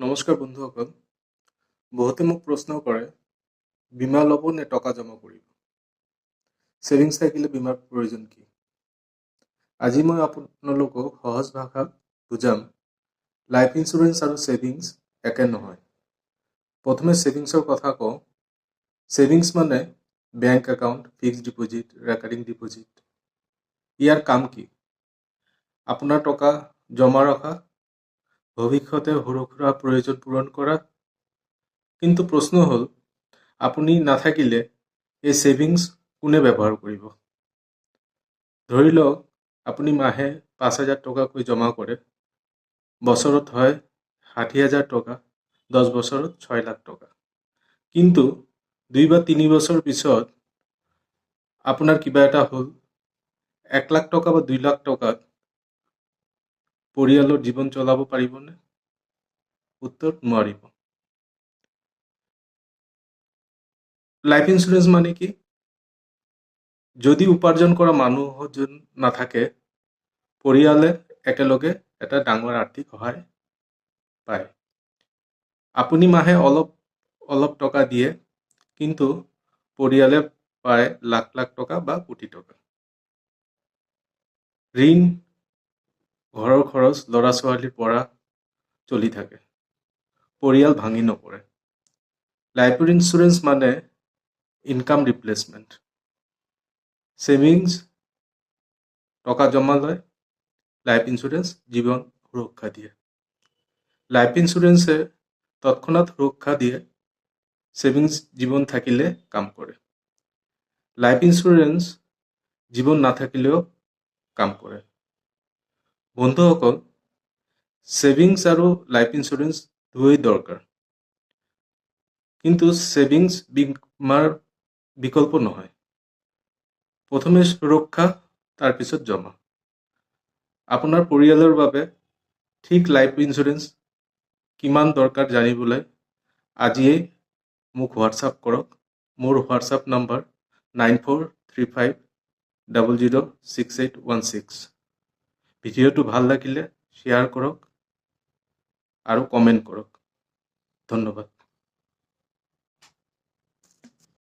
নমস্কাৰ বন্ধুসকল। বহুতে মোক প্ৰশ্ন কৰে, বীমা ল'ব নে টকা জমা কৰিব? ছেভিংছ থাকিলে বীমাৰ প্ৰয়োজন কি? আজি মই আপোনালোকক সহজ ভাষাত বুজাম, লাইফ ইঞ্চুৰেঞ্চ আৰু ছেভিংছ একে নহয়। প্ৰথমে ছেভিংছৰ কথা কওঁ। ছেভিংছ মানে bank account, fixed deposit, recurring deposit. ইয়াৰ কাম কি? আপোনাৰ টকা জমা ৰখা, ভৱিষ্যতে সৰু সুৰা প্ৰয়োজন পূৰণ কৰা। কিন্তু প্ৰশ্ন হ'ল, আপুনি নাথাকিলে এই ছেভিংছ কোনে ব্যৱহাৰ কৰিব? ধৰি লওক আপুনি মাহে 5,000 টকাকৈ জমা কৰে। বছৰত হয় 60,000 টকা, 10 বছৰত 6 লাখ টকা। কিন্তু 2 বা 3 বছৰ পিছত আপোনাৰ কিবা এটা হ'ল, 1 লাখ টকা বা 2 লাখ টকাত পৰিয়ালৰ জীৱন চলাব পাৰিবনে? উত্তৰ, নোৱাৰিব। লাইফ ইঞ্চুৰেঞ্চ মানে কি? যদি উপাৰ্জন কৰা মানুহজন নাথাকে, পৰিয়ালে একেলগে এটা ডাঙৰ আৰ্থিক সহায় পায়। আপুনি মাহে অলপ অলপ টকা দিয়ে, কিন্তু পৰিয়ালে পায় লাখ লাখ টকা বা কোটি টকা। ঋণ, ঘৰৰ খৰচ, ল'ৰা ছোৱালীৰ পঢ়া চলি থাকে, পৰিয়াল ভাঙি নপৰে। লাইফ ইঞ্চুৰেঞ্চ মানে ইনকাম ৰিপ্লেচমেণ্ট। ছেভিংছ টকা জমা লয়, লাইফ ইঞ্চুৰেঞ্চ জীৱন সুৰক্ষা দিয়ে। লাইফ ইঞ্চুৰেঞ্চে তৎক্ষণাৎ সুৰক্ষা দিয়ে, ছেভিংছ জীৱন থাকিলে কাম কৰে। লাইফ ইঞ্চুৰেঞ্চ জীৱন নাথাকিলেও কাম কৰে। বন্ধুসকল, ছেভিংছ আৰু লাইফ ইঞ্চুৰেঞ্চ দুয়োই দৰকাৰ, কিন্তু ছেভিংছ বীমাৰ বিকল্প নহয়। প্ৰথমে সুৰক্ষা, তাৰপিছত জমা। আপোনাৰ পৰিয়ালৰ বাবে ঠিক লাইফ ইঞ্চুৰেঞ্চ কিমান দৰকাৰ জানিবলৈ আজিয়েই মোক হোৱাটছআপ কৰক। মোৰ হোৱাটছআপ নম্বৰ 9435006816। ভিডিঅ'টো ভাল লাগিলে শ্বেয়াৰ কৰক আৰু কমেণ্ট কৰক। ধন্যবাদ।